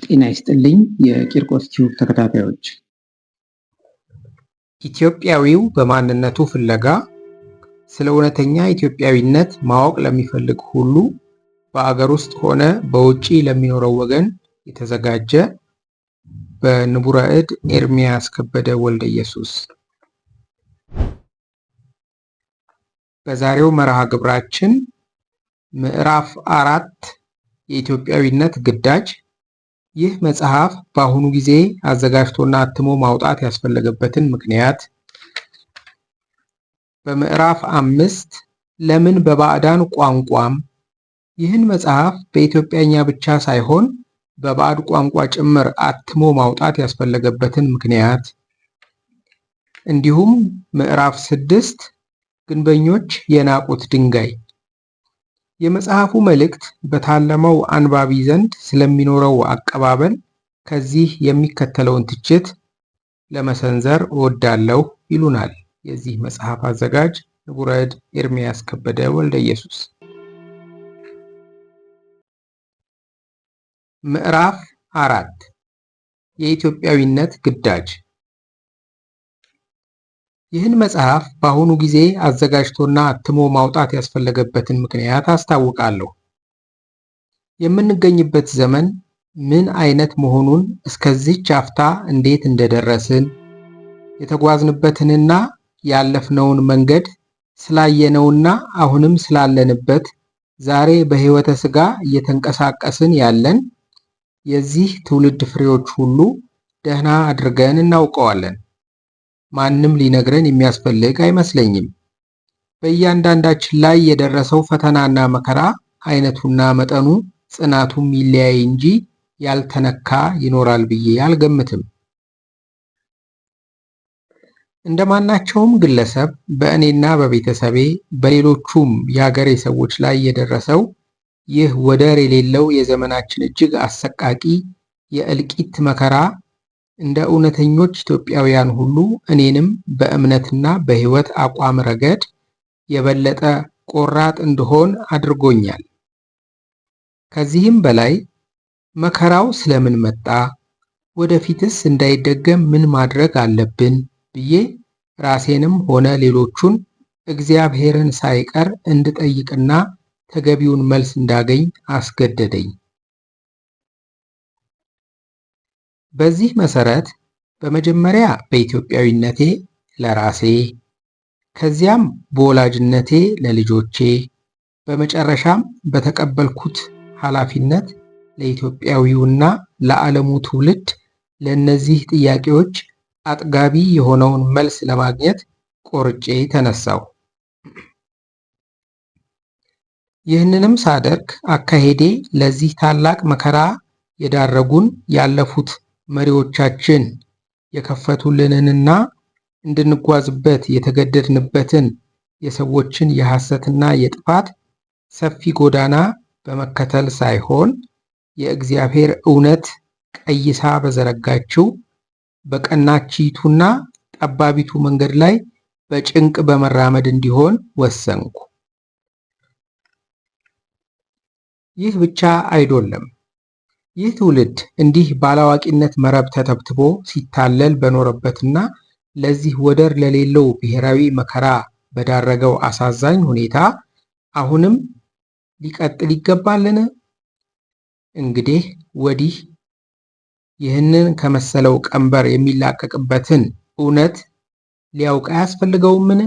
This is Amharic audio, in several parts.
ጤና ይስጥልኝ የቂርቆስ ቲዩብ ተከታታዮች። ኢትዮጵያዊው በማንነቱ ፍለጋ ስለ እውነተኛ ኢትዮጵያዊነት ማወቅ ለሚፈልግ ሁሉ በአገር ውስጥ ሆነ በውጪ ለሚኖረው ወገን የተዘጋጀ በንቡረ እድ ኤርምያስ ከበደ ወልደ ኢየሱስ። በዛሬው መርሃ ግብራችን ምዕራፍ 4 የኢትዮጵያዊነት ግዳጅ። ይህ መጽሐፍ በአሁኑ ጊዜ አዘጋጅቶና አትሞ ማውጣት ያስፈለገበትን ምክንያት፣ በምዕራፍ 5 ለምን በባዕዳን ቋንቋም ይህን መጽሐፍ በኢትዮጵያኛ ብቻ ሳይሆን በባዕድ ቋንቋ ጭምር አትሞ ማውጣት ያስፈለገበትን ምክንያት፣ እንዲሁም ምዕራፍ 6 ግንበኞች የናቁት ድንጋይ። የመጽሐፉ መልእክት በታለመው አንባቢ ዘንድ ስለሚኖረው አቀባበል ከዚህ የሚከተለውን ትችት ለመሰንዘር እወዳለሁ ይሉናል የዚህ መጽሐፍ አዘጋጅ ንቡረ እድ ኤርምያስ ከበደ ወልደ ኢየሱስ። ምዕራፍ 4 የኢትዮጵያዊነት ግዳጅ። ይህን መጽሐፍ በአሁኑ ጊዜ አዘጋጅቶና አትሞ ማውጣት ያስፈለገበትን ምክንያት አስታውቃለሁ። የምንገኝበት ዘመን ምን አይነት መሆኑን፣ እስከዚህች አፍታ እንዴት እንደደረስን፣ የተጓዝንበትንና ያለፍነውን መንገድ ስላየነውና አሁንም ስላለንበት ዛሬ በሕይወተ ሥጋ እየተንቀሳቀስን ያለን የዚህ ትውልድ ፍሬዎች ሁሉ ደህና አድርገን እናውቀዋለን። ማንም ሊነግረን የሚያስፈልግ አይመስለኝም። በእያንዳንዳችን ላይ የደረሰው ፈተናና መከራ አይነቱና መጠኑ ጽናቱም ይለያይ እንጂ ያልተነካ ይኖራል ብዬ አልገምትም። እንደማናቸውም ግለሰብ በእኔና በቤተሰቤ በሌሎቹም የሀገሬ ሰዎች ላይ የደረሰው ይህ ወደር የሌለው የዘመናችን እጅግ አሰቃቂ የእልቂት መከራ እንደ እውነተኞች ኢትዮጵያውያን ሁሉ እኔንም በእምነትና በሕይወት አቋም ረገድ የበለጠ ቆራጥ እንድሆን አድርጎኛል። ከዚህም በላይ መከራው ስለምን መጣ፣ ወደፊትስ እንዳይደገም ምን ማድረግ አለብን ብዬ ራሴንም ሆነ ሌሎቹን እግዚአብሔርን ሳይቀር እንድጠይቅና ተገቢውን መልስ እንዳገኝ አስገደደኝ። በዚህ መሰረት በመጀመሪያ በኢትዮጵያዊነቴ ለራሴ፣ ከዚያም በወላጅነቴ ለልጆቼ፣ በመጨረሻም በተቀበልኩት ኃላፊነት ለኢትዮጵያዊውና ለዓለሙ ትውልድ ለእነዚህ ጥያቄዎች አጥጋቢ የሆነውን መልስ ለማግኘት ቆርጬ ተነሳሁ። ይህንንም ሳደርግ አካሄዴ ለዚህ ታላቅ መከራ የዳረጉን ያለፉት መሪዎቻችን የከፈቱልንንና እንድንጓዝበት የተገደድንበትን የሰዎችን የሐሰትና የጥፋት ሰፊ ጎዳና በመከተል ሳይሆን የእግዚአብሔር እውነት ቀይሳ በዘረጋችው በቀናቺቱና ጠባቢቱ መንገድ ላይ በጭንቅ በመራመድ እንዲሆን ወሰንኩ። ይህ ብቻ አይደለም። ይህ ትውልድ እንዲህ ባላዋቂነት መረብ ተተብትቦ ሲታለል በኖረበትና ለዚህ ወደር ለሌለው ብሔራዊ መከራ በዳረገው አሳዛኝ ሁኔታ አሁንም ሊቀጥል ይገባልን? እንግዲህ ወዲህ ይህንን ከመሰለው ቀንበር የሚላቀቅበትን እውነት ሊያውቅ አያስፈልገውምን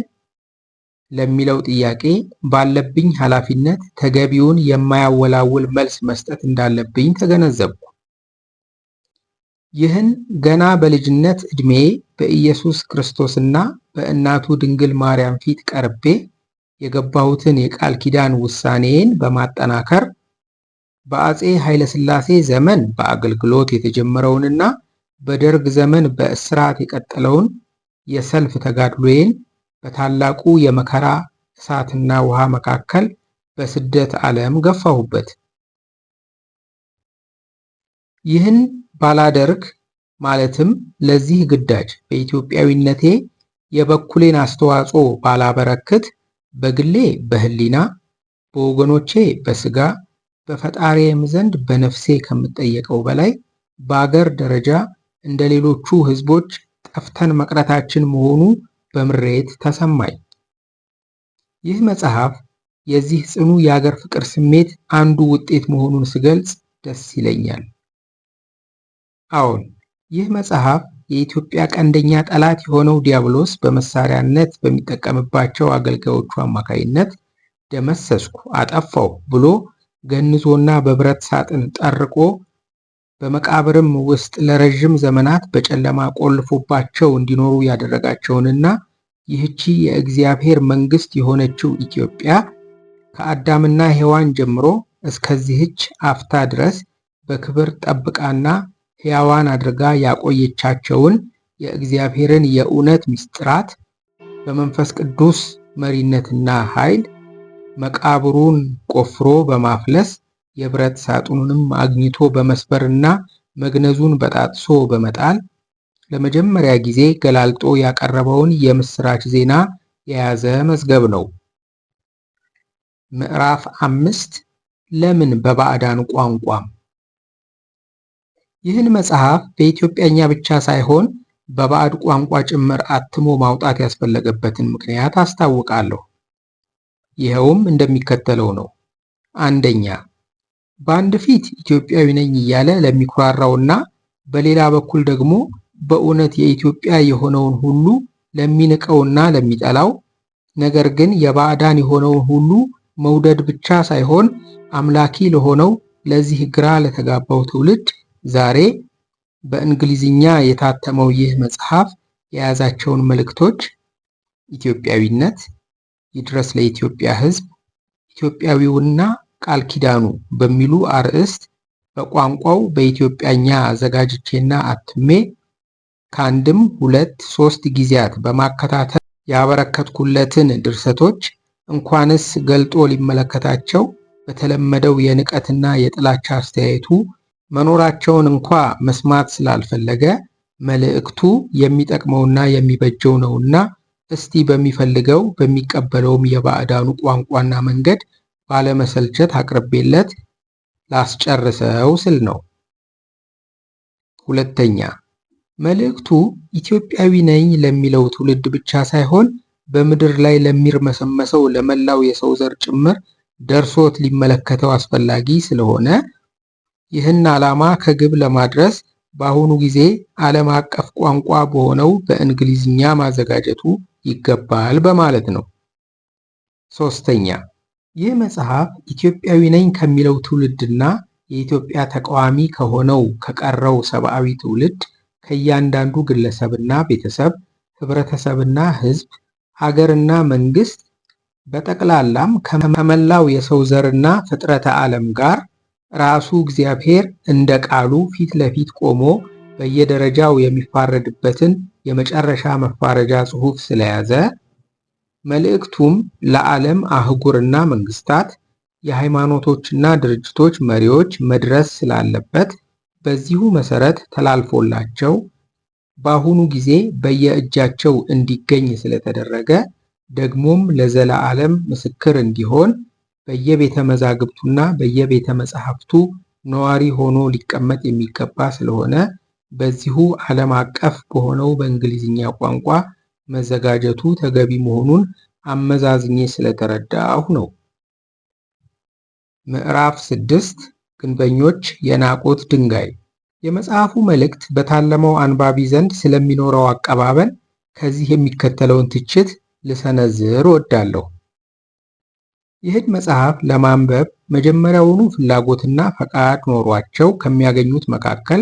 ለሚለው ጥያቄ ባለብኝ ኃላፊነት ተገቢውን የማያወላውል መልስ መስጠት እንዳለብኝ ተገነዘብኩ። ይህን ገና በልጅነት ዕድሜ በኢየሱስ ክርስቶስና በእናቱ ድንግል ማርያም ፊት ቀርቤ የገባሁትን የቃል ኪዳን ውሳኔን በማጠናከር በአፄ ኃይለ ሥላሴ ዘመን በአገልግሎት የተጀመረውንና በደርግ ዘመን በእስራት የቀጠለውን የሰልፍ ተጋድሎዬን በታላቁ የመከራ እሳትና ውሃ መካከል በስደት ዓለም ገፋሁበት። ይህን ባላደርግ ማለትም ለዚህ ግዳጅ በኢትዮጵያዊነቴ የበኩሌን አስተዋጽኦ ባላበረክት በግሌ በህሊና፣ በወገኖቼ በስጋ፣ በፈጣሪዬም ዘንድ በነፍሴ ከምጠየቀው በላይ በአገር ደረጃ እንደ ሌሎቹ ሕዝቦች ጠፍተን መቅረታችን መሆኑ በምሬት ተሰማኝ። ይህ መጽሐፍ የዚህ ጽኑ የአገር ፍቅር ስሜት አንዱ ውጤት መሆኑን ስገልጽ ደስ ይለኛል። አዎን፣ ይህ መጽሐፍ የኢትዮጵያ ቀንደኛ ጠላት የሆነው ዲያብሎስ በመሳሪያነት በሚጠቀምባቸው አገልጋዮቹ አማካይነት ደመሰስኩ፣ አጠፋሁ ብሎ ገንዞና በብረት ሳጥን ጠርቆ በመቃብርም ውስጥ ለረዥም ዘመናት በጨለማ ቆልፎባቸው እንዲኖሩ ያደረጋቸውንና ይህቺ የእግዚአብሔር መንግሥት የሆነችው ኢትዮጵያ ከአዳምና ሔዋን ጀምሮ እስከዚህች አፍታ ድረስ በክብር ጠብቃና ሕያዋን አድርጋ ያቆየቻቸውን የእግዚአብሔርን የእውነት ምስጢራት በመንፈስ ቅዱስ መሪነትና ኃይል መቃብሩን ቆፍሮ በማፍለስ የብረት ሳጥኑንም አግኝቶ በመስበርና መግነዙን በጣጥሶ በመጣል ለመጀመሪያ ጊዜ ገላልጦ ያቀረበውን የምስራች ዜና የያዘ መዝገብ ነው። ምዕራፍ 5 ለምን በባዕዳን ቋንቋም? ይህን መጽሐፍ በኢትዮጵያኛ ብቻ ሳይሆን በባዕድ ቋንቋ ጭምር አትሞ ማውጣት ያስፈለገበትን ምክንያት አስታውቃለሁ። ይኸውም እንደሚከተለው ነው። አንደኛ፣ በአንድ ፊት ኢትዮጵያዊ ነኝ እያለ ለሚኩራራውና በሌላ በኩል ደግሞ በእውነት የኢትዮጵያ የሆነውን ሁሉ ለሚንቀውና ለሚጠላው፣ ነገር ግን የባዕዳን የሆነውን ሁሉ መውደድ ብቻ ሳይሆን አምላኪ ለሆነው ለዚህ ግራ ለተጋባው ትውልድ ዛሬ በእንግሊዝኛ የታተመው ይህ መጽሐፍ የያዛቸውን መልእክቶች ኢትዮጵያዊነት፣ ይድረስ ለኢትዮጵያ ሕዝብ፣ ኢትዮጵያዊውና ቃል ኪዳኑ በሚሉ አርዕስት በቋንቋው በኢትዮጵያኛ አዘጋጅቼና አትሜ ከአንድም 2-3 ጊዜያት በማከታተል ያበረከትኩለትን ድርሰቶች እንኳንስ ገልጦ ሊመለከታቸው በተለመደው የንቀትና የጥላቻ አስተያየቱ መኖራቸውን እንኳ መስማት ስላልፈለገ መልእክቱ የሚጠቅመውና የሚበጀው ነውና እስቲ በሚፈልገው በሚቀበለውም የባዕዳኑ ቋንቋና መንገድ ባለመሰልቸት አቅርቤለት ላስጨርሰው ስል ነው። ሁለተኛ፣ መልእክቱ ኢትዮጵያዊ ነኝ ለሚለው ትውልድ ብቻ ሳይሆን በምድር ላይ ለሚርመሰመሰው ለመላው የሰው ዘር ጭምር ደርሶት ሊመለከተው አስፈላጊ ስለሆነ ይህን ዓላማ ከግብ ለማድረስ በአሁኑ ጊዜ ዓለም አቀፍ ቋንቋ በሆነው በእንግሊዝኛ ማዘጋጀቱ ይገባል በማለት ነው። ሶስተኛ፣ ይህ መጽሐፍ ኢትዮጵያዊ ነኝ ከሚለው ትውልድና የኢትዮጵያ ተቃዋሚ ከሆነው ከቀረው ሰብአዊ ትውልድ ከእያንዳንዱ ግለሰብና ቤተሰብ፣ ህብረተሰብና ህዝብ፣ ሀገርና መንግስት በጠቅላላም ከመላው የሰው ዘርና ፍጥረተ ዓለም ጋር ራሱ እግዚአብሔር እንደ ቃሉ ፊት ለፊት ቆሞ በየደረጃው የሚፋረድበትን የመጨረሻ መፋረጃ ጽሑፍ ስለያዘ መልእክቱም ለዓለም አህጉርና መንግስታት፣ የሃይማኖቶችና ድርጅቶች መሪዎች መድረስ ስላለበት በዚሁ መሰረት ተላልፎላቸው በአሁኑ ጊዜ በየእጃቸው እንዲገኝ ስለተደረገ ደግሞም ለዘላለም ምስክር እንዲሆን በየቤተ መዛግብቱና በየቤተ መጻሕፍቱ ነዋሪ ሆኖ ሊቀመጥ የሚገባ ስለሆነ በዚሁ ዓለም አቀፍ በሆነው በእንግሊዝኛ ቋንቋ መዘጋጀቱ ተገቢ መሆኑን አመዛዝኜ ስለተረዳሁ ነው። ምዕራፍ 6 ግንበኞች የናቁት ድንጋይ። የመጽሐፉ መልእክት በታለመው አንባቢ ዘንድ ስለሚኖረው አቀባበል ከዚህ የሚከተለውን ትችት ልሰነዝር እወዳለሁ። ይህን መጽሐፍ ለማንበብ መጀመሪያውኑ ፍላጎትና ፈቃድ ኖሯቸው ከሚያገኙት መካከል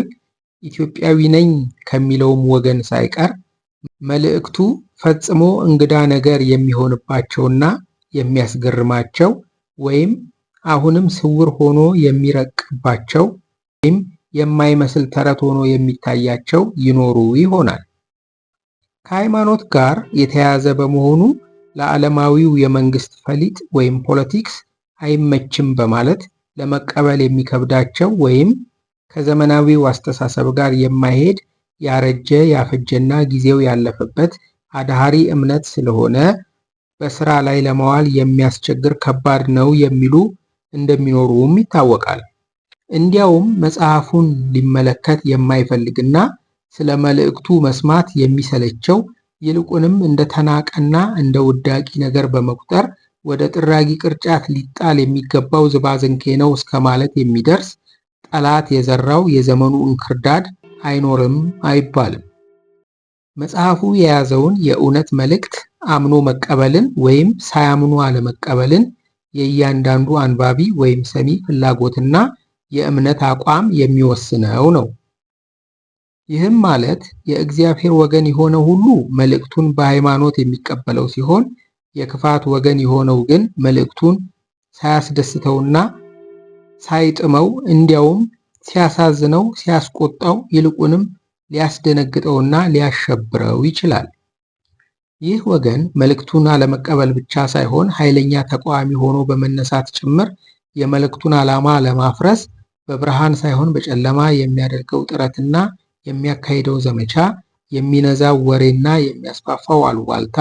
ኢትዮጵያዊ ነኝ ከሚለውም ወገን ሳይቀር መልእክቱ ፈጽሞ እንግዳ ነገር የሚሆንባቸውና የሚያስገርማቸው ወይም አሁንም ስውር ሆኖ የሚረቅባቸው ወይም የማይመስል ተረት ሆኖ የሚታያቸው ይኖሩ ይሆናል። ከሃይማኖት ጋር የተያያዘ በመሆኑ ለዓለማዊው የመንግስት ፈሊጥ ወይም ፖለቲክስ አይመችም በማለት ለመቀበል የሚከብዳቸው ወይም ከዘመናዊው አስተሳሰብ ጋር የማይሄድ ያረጀ ያፈጀና ጊዜው ያለፈበት አድሃሪ እምነት ስለሆነ በስራ ላይ ለማዋል የሚያስቸግር ከባድ ነው የሚሉ እንደሚኖሩም ይታወቃል። እንዲያውም መጽሐፉን ሊመለከት የማይፈልግና ስለ መልእክቱ መስማት የሚሰለቸው ይልቁንም እንደ ተናቀና እንደ ውዳቂ ነገር በመቁጠር ወደ ጥራጊ ቅርጫት ሊጣል የሚገባው ዝባዝንኬ ነው እስከ ማለት የሚደርስ ጠላት የዘራው የዘመኑ እንክርዳድ አይኖርም አይባልም። መጽሐፉ የያዘውን የእውነት መልእክት አምኖ መቀበልን ወይም ሳያምኑ አለመቀበልን የእያንዳንዱ አንባቢ ወይም ሰሚ ፍላጎትና የእምነት አቋም የሚወስነው ነው። ይህም ማለት የእግዚአብሔር ወገን የሆነ ሁሉ መልእክቱን በሃይማኖት የሚቀበለው ሲሆን የክፋት ወገን የሆነው ግን መልእክቱን ሳያስደስተውና ሳይጥመው እንዲያውም ሲያሳዝነው፣ ሲያስቆጣው ይልቁንም ሊያስደነግጠውና ሊያሸብረው ይችላል። ይህ ወገን መልእክቱን አለመቀበል ብቻ ሳይሆን ኃይለኛ ተቃዋሚ ሆኖ በመነሳት ጭምር የመልእክቱን ዓላማ ለማፍረስ በብርሃን ሳይሆን በጨለማ የሚያደርገው ጥረትና የሚያካሂደው ዘመቻ፣ የሚነዛው ወሬና የሚያስፋፋው አሉባልታ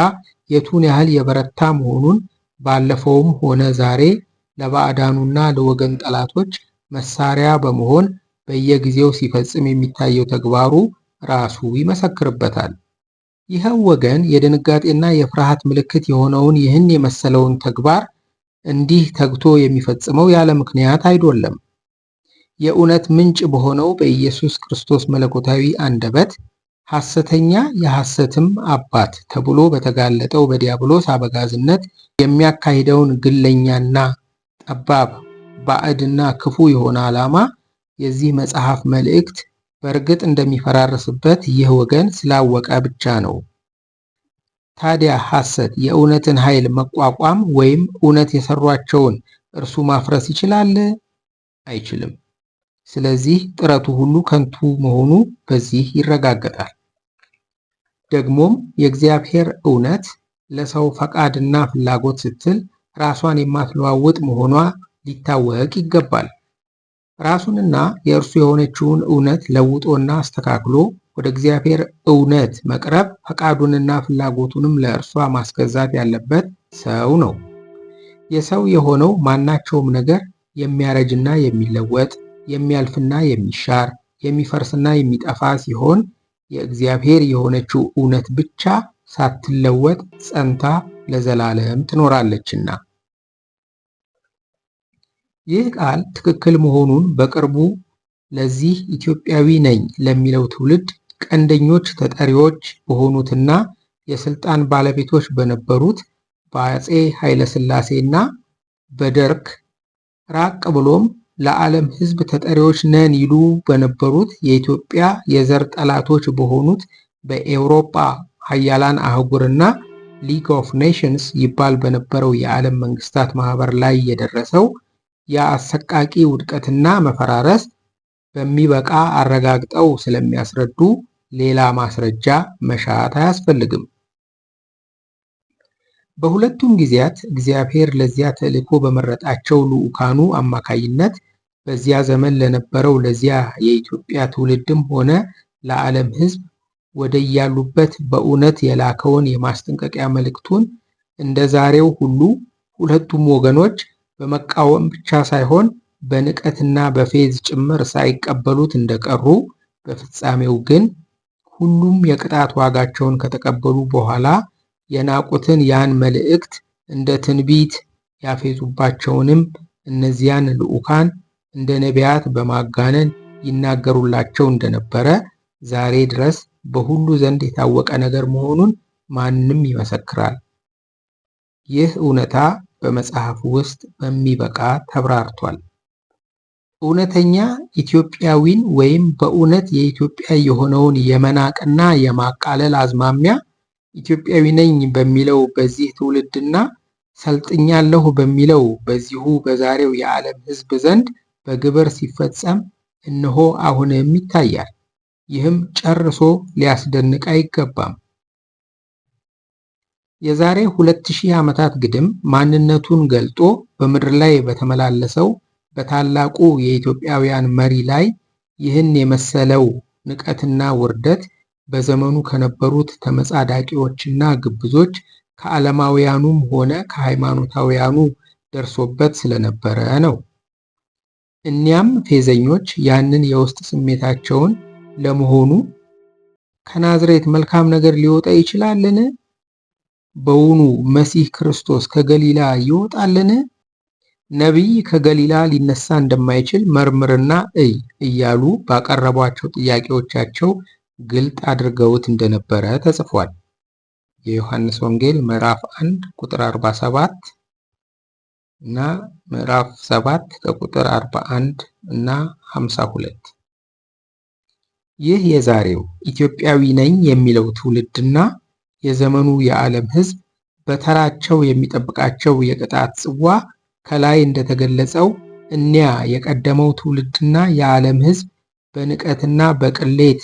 የቱን ያህል የበረታ መሆኑን ባለፈውም ሆነ ዛሬ ለባዕዳኑና ለወገን ጠላቶች መሳሪያ በመሆን በየጊዜው ሲፈጽም የሚታየው ተግባሩ ራሱ ይመሰክርበታል። ይኸው ወገን የድንጋጤና የፍርሃት ምልክት የሆነውን ይህን የመሰለውን ተግባር እንዲህ ተግቶ የሚፈጽመው ያለ ምክንያት አይደለም። የእውነት ምንጭ በሆነው በኢየሱስ ክርስቶስ መለኮታዊ አንደበት ሐሰተኛ የሐሰትም አባት ተብሎ በተጋለጠው በዲያብሎስ አበጋዝነት የሚያካሂደውን ግለኛና ጠባብ ባዕድና ክፉ የሆነ ዓላማ የዚህ መጽሐፍ መልእክት በእርግጥ እንደሚፈራርስበት ይህ ወገን ስላወቀ ብቻ ነው። ታዲያ ሐሰት የእውነትን ኃይል መቋቋም ወይም እውነት የሰሯቸውን እርሱ ማፍረስ ይችላል? አይችልም። ስለዚህ ጥረቱ ሁሉ ከንቱ መሆኑ በዚህ ይረጋገጣል። ደግሞም የእግዚአብሔር እውነት ለሰው ፈቃድና ፍላጎት ስትል ራሷን የማትለዋውጥ መሆኗ ሊታወቅ ይገባል። ራሱንና የእርሱ የሆነችውን እውነት ለውጦና አስተካክሎ ወደ እግዚአብሔር እውነት መቅረብ ፈቃዱንና ፍላጎቱንም ለእርሷ ማስገዛት ያለበት ሰው ነው። የሰው የሆነው ማናቸውም ነገር የሚያረጅና የሚለወጥ፣ የሚያልፍና የሚሻር፣ የሚፈርስና የሚጠፋ ሲሆን የእግዚአብሔር የሆነችው እውነት ብቻ ሳትለወጥ ጸንታ ለዘላለም ትኖራለችና። ይህ ቃል ትክክል መሆኑን በቅርቡ ለዚህ ኢትዮጵያዊ ነኝ ለሚለው ትውልድ ቀንደኞች ተጠሪዎች በሆኑትና የስልጣን ባለቤቶች በነበሩት በአፄ ኃይለሥላሴና በደርግ ራቅ ብሎም ለዓለም ሕዝብ ተጠሪዎች ነን ይሉ በነበሩት የኢትዮጵያ የዘር ጠላቶች በሆኑት በኤውሮፓ ሀያላን አህጉርና ሊግ ኦፍ ኔሽንስ ይባል በነበረው የዓለም መንግስታት ማህበር ላይ የደረሰው የአሰቃቂ ውድቀትና መፈራረስ በሚበቃ አረጋግጠው ስለሚያስረዱ ሌላ ማስረጃ መሻት አያስፈልግም። በሁለቱም ጊዜያት እግዚአብሔር ለዚያ ተልእኮ በመረጣቸው ልዑካኑ አማካይነት በዚያ ዘመን ለነበረው ለዚያ የኢትዮጵያ ትውልድም ሆነ ለዓለም ሕዝብ ወደያሉበት በእውነት የላከውን የማስጠንቀቂያ መልእክቱን እንደ ዛሬው ሁሉ ሁለቱም ወገኖች በመቃወም ብቻ ሳይሆን በንቀትና በፌዝ ጭምር ሳይቀበሉት እንደቀሩ፣ በፍጻሜው ግን ሁሉም የቅጣት ዋጋቸውን ከተቀበሉ በኋላ የናቁትን ያን መልእክት እንደ ትንቢት ያፌዙባቸውንም እነዚያን ልዑካን እንደ ነቢያት በማጋነን ይናገሩላቸው እንደነበረ ዛሬ ድረስ በሁሉ ዘንድ የታወቀ ነገር መሆኑን ማንም ይመሰክራል። ይህ እውነታ በመጽሐፉ ውስጥ በሚበቃ ተብራርቷል። እውነተኛ ኢትዮጵያዊን ወይም በእውነት የኢትዮጵያ የሆነውን የመናቅና የማቃለል አዝማሚያ ኢትዮጵያዊ ነኝ በሚለው በዚህ ትውልድና ሰልጥኛለሁ በሚለው በዚሁ በዛሬው የዓለም ሕዝብ ዘንድ በግብር ሲፈጸም እነሆ አሁንም ይታያል። ይህም ጨርሶ ሊያስደንቅ አይገባም። የዛሬ 2000 ዓመታት ግድም ማንነቱን ገልጦ በምድር ላይ በተመላለሰው በታላቁ የኢትዮጵያውያን መሪ ላይ ይህን የመሰለው ንቀትና ውርደት በዘመኑ ከነበሩት ተመጻዳቂዎችና ግብዞች ከዓለማውያኑም ሆነ ከሃይማኖታውያኑ ደርሶበት ስለነበረ ነው። እኒያም ፌዘኞች ያንን የውስጥ ስሜታቸውን ለመሆኑ ከናዝሬት መልካም ነገር ሊወጣ ይችላልን? በውኑ መሲህ ክርስቶስ ከገሊላ ይወጣልን? ነቢይ ከገሊላ ሊነሳ እንደማይችል መርምርና እይ እያሉ ባቀረቧቸው ጥያቄዎቻቸው ግልጥ አድርገውት እንደነበረ ተጽፏል። የዮሐንስ ወንጌል ምዕራፍ 1 ቁጥር 47 እና ምዕራፍ 7 ከቁጥር 41 እና 52። ይህ የዛሬው ኢትዮጵያዊ ነኝ የሚለው ትውልድና የዘመኑ የዓለም ሕዝብ በተራቸው የሚጠብቃቸው የቅጣት ጽዋ ከላይ እንደተገለጸው እኒያ የቀደመው ትውልድና የዓለም ሕዝብ በንቀትና በቅሌት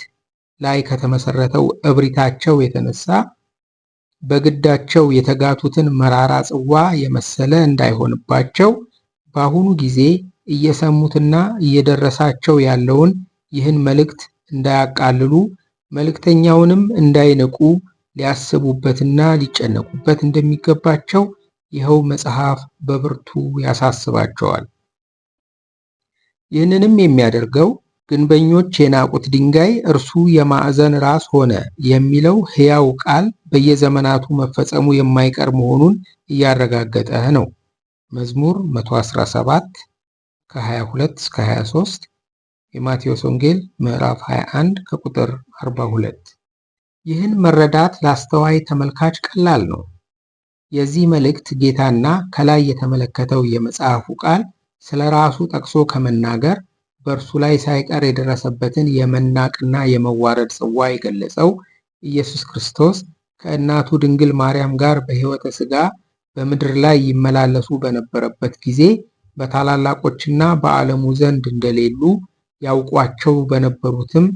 ላይ ከተመሰረተው እብሪታቸው የተነሳ በግዳቸው የተጋቱትን መራራ ጽዋ የመሰለ እንዳይሆንባቸው በአሁኑ ጊዜ እየሰሙትና እየደረሳቸው ያለውን ይህን መልእክት እንዳያቃልሉ መልእክተኛውንም እንዳይንቁ ሊያስቡበትና ሊጨነቁበት እንደሚገባቸው ይኸው መጽሐፍ በብርቱ ያሳስባቸዋል። ይህንንም የሚያደርገው ግንበኞች የናቁት ድንጋይ እርሱ የማዕዘን ራስ ሆነ የሚለው ሕያው ቃል በየዘመናቱ መፈጸሙ የማይቀር መሆኑን እያረጋገጠ ነው። መዝሙር 117 ከ22 እስከ 23፣ የማቴዎስ ወንጌል ምዕራፍ 21 ከቁጥር 42። ይህን መረዳት ለአስተዋይ ተመልካች ቀላል ነው። የዚህ መልእክት ጌታና ከላይ የተመለከተው የመጽሐፉ ቃል ስለ ራሱ ጠቅሶ ከመናገር በእርሱ ላይ ሳይቀር የደረሰበትን የመናቅና የመዋረድ ጽዋ የገለጸው ኢየሱስ ክርስቶስ ከእናቱ ድንግል ማርያም ጋር በሕይወተ ሥጋ በምድር ላይ ይመላለሱ በነበረበት ጊዜ በታላላቆችና በዓለሙ ዘንድ እንደሌሉ ያውቋቸው በነበሩትም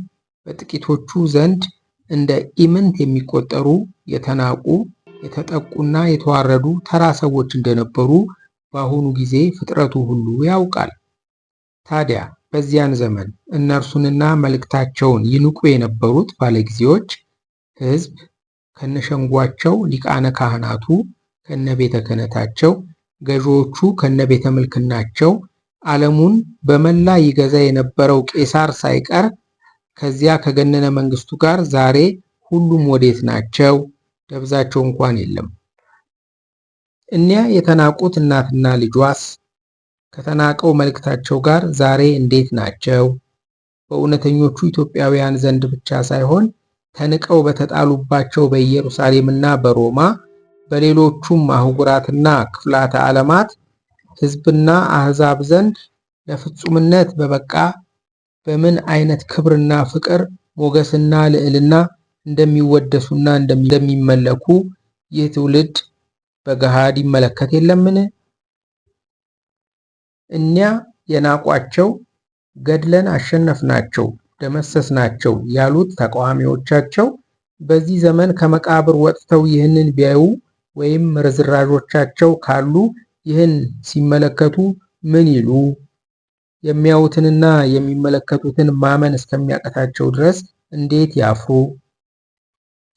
በጥቂቶቹ ዘንድ እንደ ኢምንት የሚቆጠሩ የተናቁ የተጠቁና የተዋረዱ ተራ ሰዎች እንደነበሩ በአሁኑ ጊዜ ፍጥረቱ ሁሉ ያውቃል። ታዲያ በዚያን ዘመን እነርሱንና መልእክታቸውን ይንቁ የነበሩት ባለጊዜዎች ሕዝብ ከነሸንጓቸው፣ ሊቃነ ካህናቱ ከነቤተ ክህነታቸው፣ ገዢዎቹ ከነቤተ ምልክናቸው፣ ዓለሙን በመላ ይገዛ የነበረው ቄሳር ሳይቀር ከዚያ ከገነነ መንግስቱ ጋር ዛሬ ሁሉም ወዴት ናቸው? ደብዛቸው እንኳን የለም። እኒያ የተናቁት እናትና ልጇስ ከተናቀው መልእክታቸው ጋር ዛሬ እንዴት ናቸው? በእውነተኞቹ ኢትዮጵያውያን ዘንድ ብቻ ሳይሆን ተንቀው በተጣሉባቸው በኢየሩሳሌምና በሮማ በሌሎቹም አህጉራትና ክፍላተ ዓለማት ሕዝብና አሕዛብ ዘንድ ለፍጹምነት በበቃ በምን አይነት ክብርና ፍቅር ሞገስና ልዕልና እንደሚወደሱና እንደሚመለኩ ይህ ትውልድ በገሃድ ይመለከት የለምን? እኒያ የናቋቸው ገድለን አሸነፍናቸው፣ ደመሰስናቸው ያሉት ተቃዋሚዎቻቸው በዚህ ዘመን ከመቃብር ወጥተው ይህንን ቢያዩ ወይም ርዝራዦቻቸው ካሉ ይህን ሲመለከቱ ምን ይሉ? የሚያዩትንና የሚመለከቱትን ማመን እስከሚያቀታቸው ድረስ እንዴት ያፍሩ?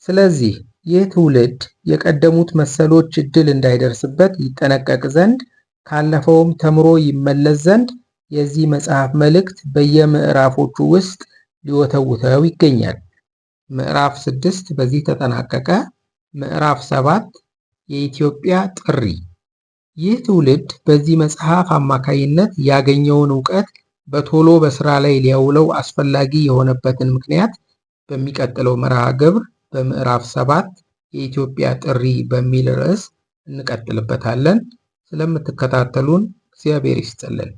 ስለዚህ ይህ ትውልድ የቀደሙት መሰሎች ዕድል እንዳይደርስበት ይጠነቀቅ ዘንድ ካለፈውም ተምሮ ይመለስ ዘንድ የዚህ መጽሐፍ መልእክት በየምዕራፎቹ ውስጥ ሊወተውተው ይገኛል። ምዕራፍ 6 በዚህ ተጠናቀቀ። ምዕራፍ 7 የኢትዮጵያ ጥሪ። ይህ ትውልድ በዚህ መጽሐፍ አማካይነት ያገኘውን ዕውቀት በቶሎ በስራ ላይ ሊያውለው አስፈላጊ የሆነበትን ምክንያት በሚቀጥለው መርሃ ግብር በምዕራፍ 7 የኢትዮጵያ ጥሪ በሚል ርዕስ እንቀጥልበታለን። ስለምትከታተሉን እግዚአብሔር ይስጥልን።